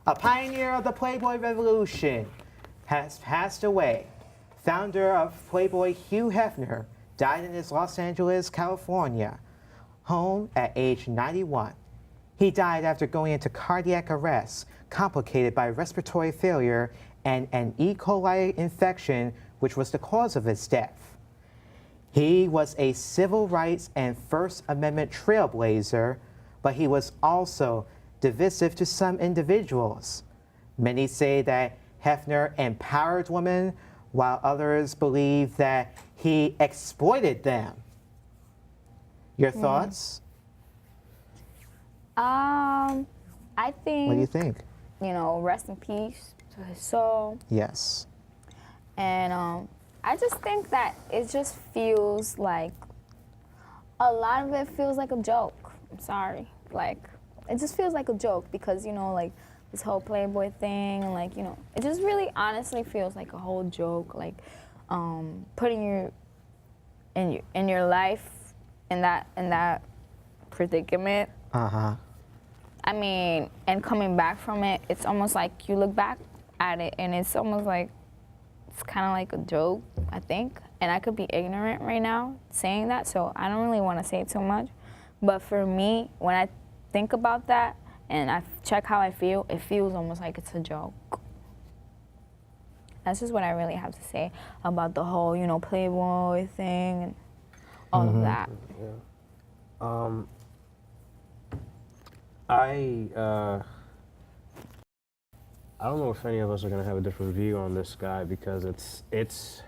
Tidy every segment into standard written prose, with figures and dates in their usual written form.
A pioneer of the Playboy Revolution has passed away. Founder of Playboy, Hugh Hefner, died in his Los Angeles, California home at age 91. He died after going into cardiac arrest, complicated by respiratory failure and an E. coli infection, which was the cause of his death. He was a civil rights and First Amendment trailblazer, but he was also divisive to some individuals. Many say that Hefner empowered women, while others believe that he exploited them. Your thoughts? I think. What do you think? Rest in peace to his soul. Yes. And I just think that it just feels like a lot of it feels like a joke. I'm sorry. It just feels like a joke because, this whole Playboy thing, and it just really honestly feels like a whole joke, putting you in your life in that predicament. Uh-huh. I mean, and coming back from it, it's almost like you look back at it and it's almost like it's kind of like a joke, I think. And I could be ignorant right now saying that, so I don't really want to say too much. But for me, when I think about that and I check how I feel, it feels almost like it's a joke. That's just what I really have to say about the whole, Playboy thing and all of that. Yeah. I don't know if any of us are gonna have a different view on this guy because it's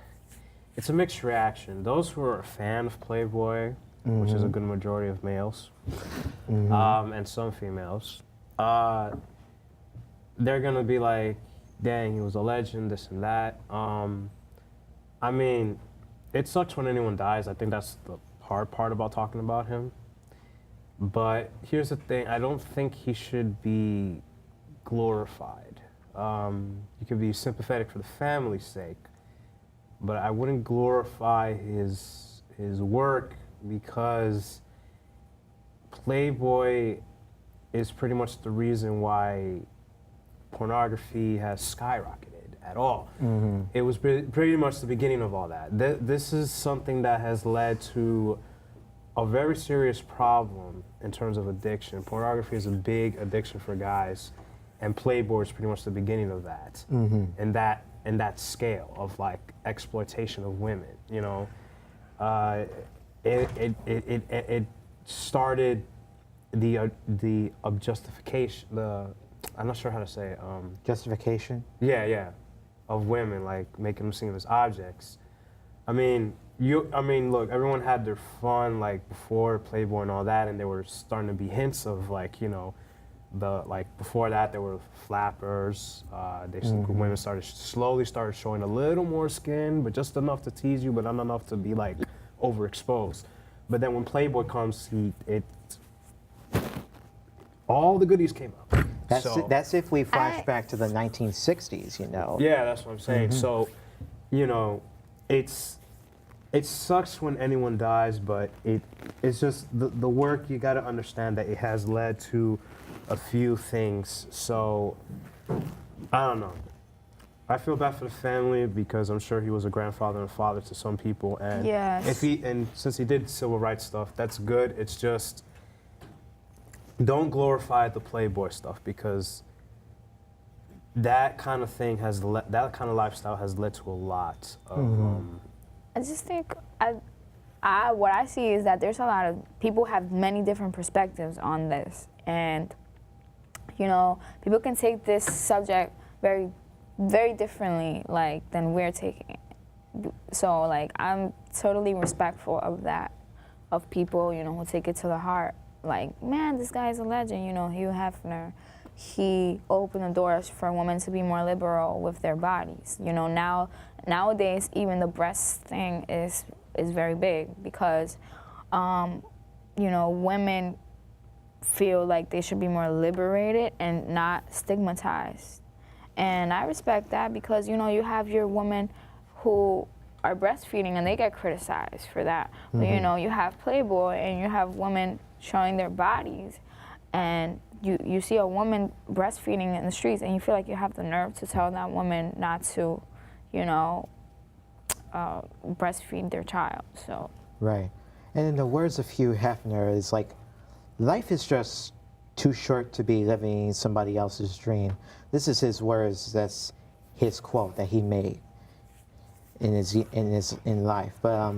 a mixed reaction. Those who are a fan of Playboy, which is a good majority of males, and some females, they're gonna be like, dang, he was a legend, this and that. I mean, it sucks when anyone dies. I think that's the hard part about talking about him. But here's the thing, I don't think he should be glorified. You could be sympathetic for the family's sake, but I wouldn't glorify his work because Playboy is pretty much the reason why pornography has skyrocketed at all. It was pretty much the beginning of all that. This is something that has led to a very serious problem in terms of addiction. Pornography is a big addiction for guys, and Playboy is pretty much the beginning of that. And that scale of exploitation of women. It started the objectification. I'm not sure how to say it. Justification? Yeah, of women, making them seem as objects. I mean, look, everyone had their fun before Playboy and all that, and there were starting to be hints of before that there were flappers. Women slowly started showing a little more skin, but just enough to tease you, but not enough to be overexposed. But then when Playboy comes, all the goodies came up. That's if we flash back to the 1960s, Yeah, that's what I'm saying. So, it sucks when anyone dies, but it's just the work. You got to understand that it has led to a few things. So I don't know. I feel bad for the family because I'm sure he was a grandfather and father to some people, and yes. Since he did civil rights stuff, that's good. It's just don't glorify the Playboy stuff because that kind of thing that kind of lifestyle has led to a lot of. I just think what I see is that there's a lot of people have many different perspectives on this, and people can take this subject very, very differently than we're taking it. So I'm totally respectful of that, of people who take it to the heart. Man, this guy's a legend. Hugh Hefner. He opened the doors for women to be more liberal with their bodies. Nowadays, even the breast thing is very big because, women feel like they should be more liberated and not stigmatized. And I respect that because, you have your women who are breastfeeding and they get criticized for that. You have Playboy and you have women showing their bodies and you see a woman breastfeeding in the streets, and you feel like you have the nerve to tell that woman not to, breastfeed their child. So. Right. And in the words of Hugh Hefner, is like, life is just too short to be living somebody else's dream. This is his words. That's his quote that he made in life. But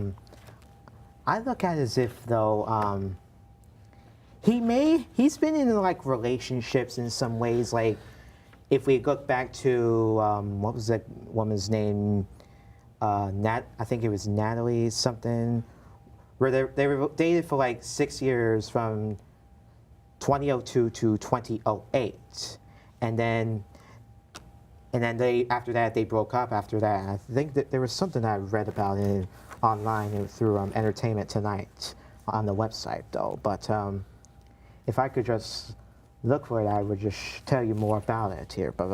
I look at it as if though he's been in like relationships in some ways. Like if we look back to what was that woman's name? I think it was Natalie something. Where they were dated for like 6 years from 2002 to 2008, and then they after that they broke up. After that, I think that there was something I read about it online and through Entertainment Tonight on the website though. But if I could just look for it, I would just tell you more about it here. But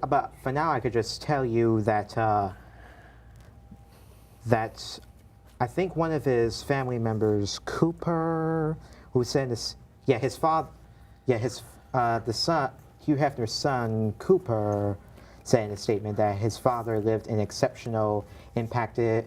but for now, I could just tell you that that. I think one of his family members, Cooper, who said this, his father, the son, Hugh Hefner's son, Cooper, said in a statement that his father lived an exceptional, impacted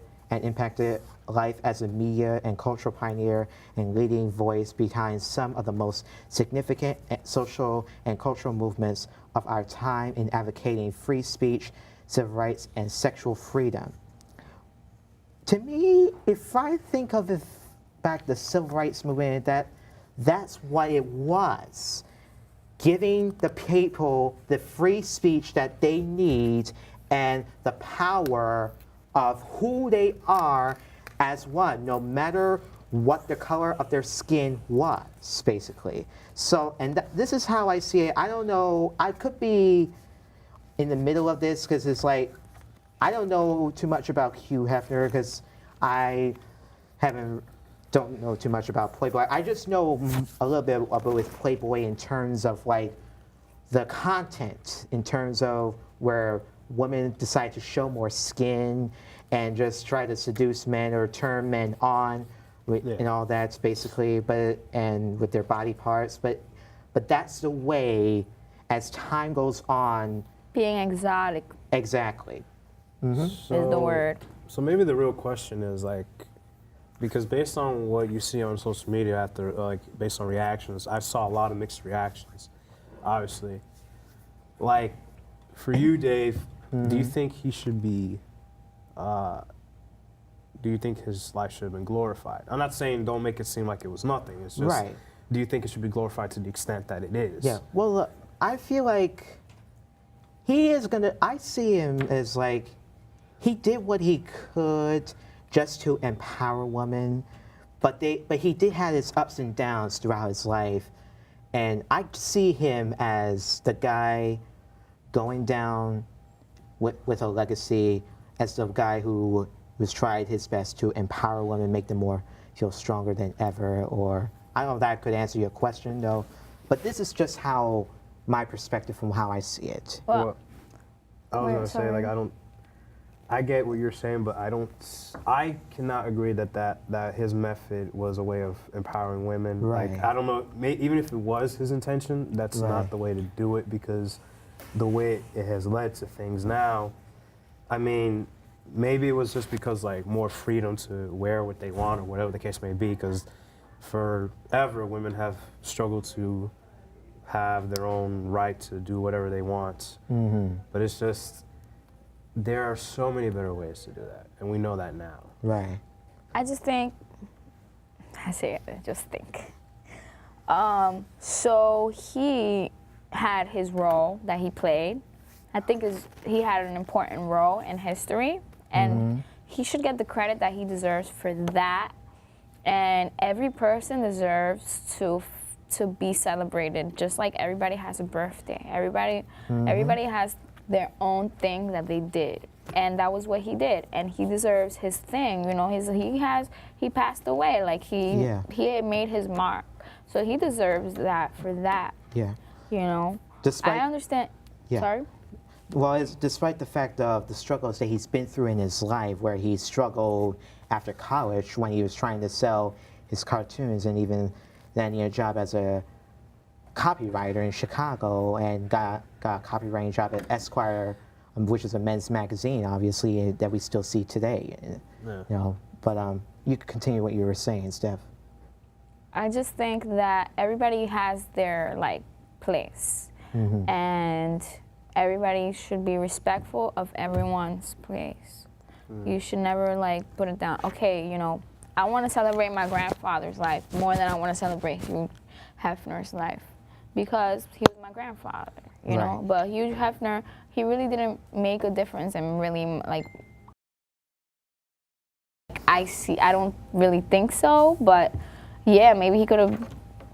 life as a media and cultural pioneer and leading voice behind some of the most significant social and cultural movements of our time in advocating free speech, civil rights, and sexual freedom. To me, if I think of it back the civil rights movement, that's what it was. Giving the people the free speech that they need and the power of who they are as one, no matter what the color of their skin was, basically. So, and this is how I see it. I don't know, I could be in the middle of this because it's like, I don't know too much about Hugh Hefner because I don't know too much about Playboy. I just know a little bit about with Playboy in terms of like the content, in terms of where women decide to show more skin and just try to seduce men or turn men on and all that basically, and with their body parts. But that's the way as time goes on. Being exotic. Exactly. Is the word. So maybe the real question is like, because based on what you see on social media after, like, based on reactions, I saw a lot of mixed reactions, obviously. Like, for you, Dave, do you think he should be, do you think his life should have been glorified? I'm not saying don't make it seem like it was nothing. It's just, right. Do you think it should be glorified to the extent that it is? Yeah, well, look, I feel like I see him as like, he did what he could just to empower women, but he did have his ups and downs throughout his life, and I see him as the guy going down with a legacy as the guy who was tried his best to empower women, make them feel stronger than ever. Or I don't know if that could answer your question though, but this is just how my perspective from how I see it. Well, I was gonna say, like, I get what you're saying, but I cannot agree that his method was a way of empowering women. Right. Like, I don't know, even if it was his intention, that's not the way to do it, because the way it has led to things now, I mean, maybe it was just because, like, more freedom to wear what they want or whatever the case may be, because forever women have struggled to have their own right to do whatever they want. Mm-hmm. But it's just, there are so many better ways to do that, and we know that now. Right. I just think, so he had his role that he played. I think he had an important role in history, and he should get the credit that he deserves for that. And every person deserves to be celebrated, just like everybody has a birthday. Everybody has their own thing that they did, and that was what he did, and he deserves his thing. You know, he passed away, like he had made his mark, so he deserves that for that. Yeah. You know, Despite, I understand. Yeah. Sorry. Well, despite the fact of the struggles that he's been through in his life, where he struggled after college when he was trying to sell his cartoons, and even landing a job as a copywriter in Chicago and got a copywriting job at Esquire, which is a men's magazine, obviously, that we still see today. Yeah. You know, but you could continue what you were saying, Steph. I just think that everybody has their like place, and everybody should be respectful of everyone's place. You should never like put it down. Okay, you know, I want to celebrate my grandfather's life more than I want to celebrate Hugh Hefner's life because he was my grandfather, you know. Right. But Hugh Hefner, he really didn't make a difference and really like. I don't really think so, but yeah, maybe he could have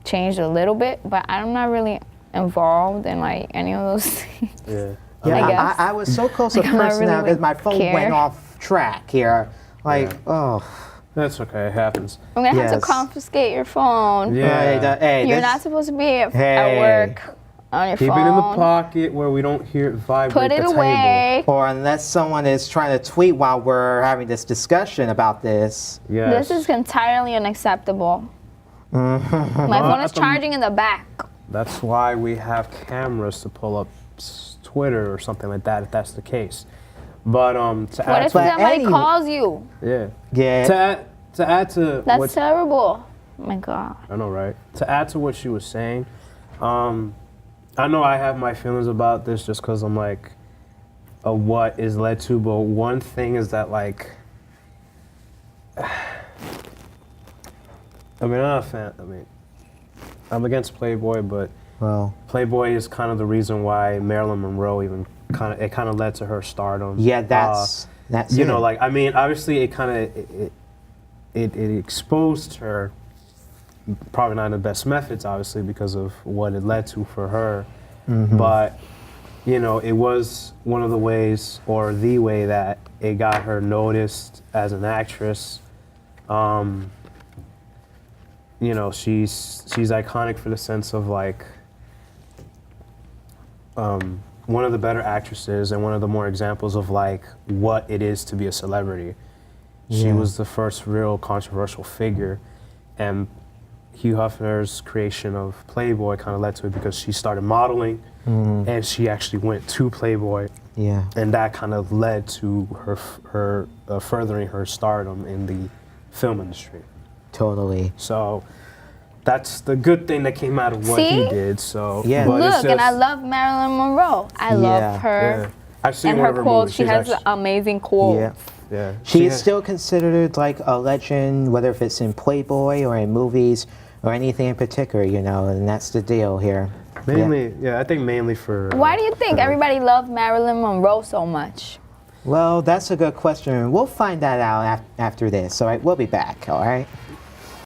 changed a little bit, but I'm not really involved in like any of those things. Yeah. Yeah, I guess. I was so close to Like, I'm not cursing really out that my phone care. went off track here. Like, Yeah. oh. That's okay. It happens. I'm gonna have Yes. to confiscate your phone. Yeah. Hey, You're that's- not supposed to be at Hey. work on your Keep phone. it in the pocket where we don't hear it vibrate Put it the away. Or unless someone is trying to tweet while we're having this discussion about this. table. Yes. This is entirely unacceptable. My phone is charging in the back. That's why we have cameras to pull up Twitter or something like that if that's the case. But to What add if to, somebody anyway- calls you? yeah. Yeah. To add to That's what terrible. Oh my God. I know, right? To add to what she was saying, I know I have my feelings about this just because I'm like, what is led to. But one thing is that like, I'm not a fan. I'm against Playboy, but Well, Playboy is kind of the reason why Marilyn Monroe even kind of led to her stardom. yeah, that's You it. know, like I mean, obviously it exposed her, probably not in the best methods, obviously because of what it led to for her, but you know, it was one of the ways or the way that it got her noticed as an actress. You know, she's iconic for the sense of like one of the better actresses and one of the more examples of like what it is to be a celebrity. She Yeah. was the first real controversial figure, and Hugh Hefner's creation of Playboy kind of led to it because she started modeling, and she actually went to Playboy, Yeah. and that kind of led to her furthering her stardom in the film industry. Totally. So that's the good thing that came out of what he See? did. So Yeah. but it's Look, and I just- love Marilyn Monroe. I Yeah. love her Yeah. I've seen and one her of her quotes. movies. She She's has actually- amazing quotes. Yeah. yeah. She is has- still considered like a legend, whether if it's in Playboy or in movies or anything in particular, you know, and that's the deal here. mainly. Yeah, I think mainly for. Why do you think for- everybody loved Marilyn Monroe so much? Well, that's a good question. We'll find that out after this. All right, we'll be back. All right.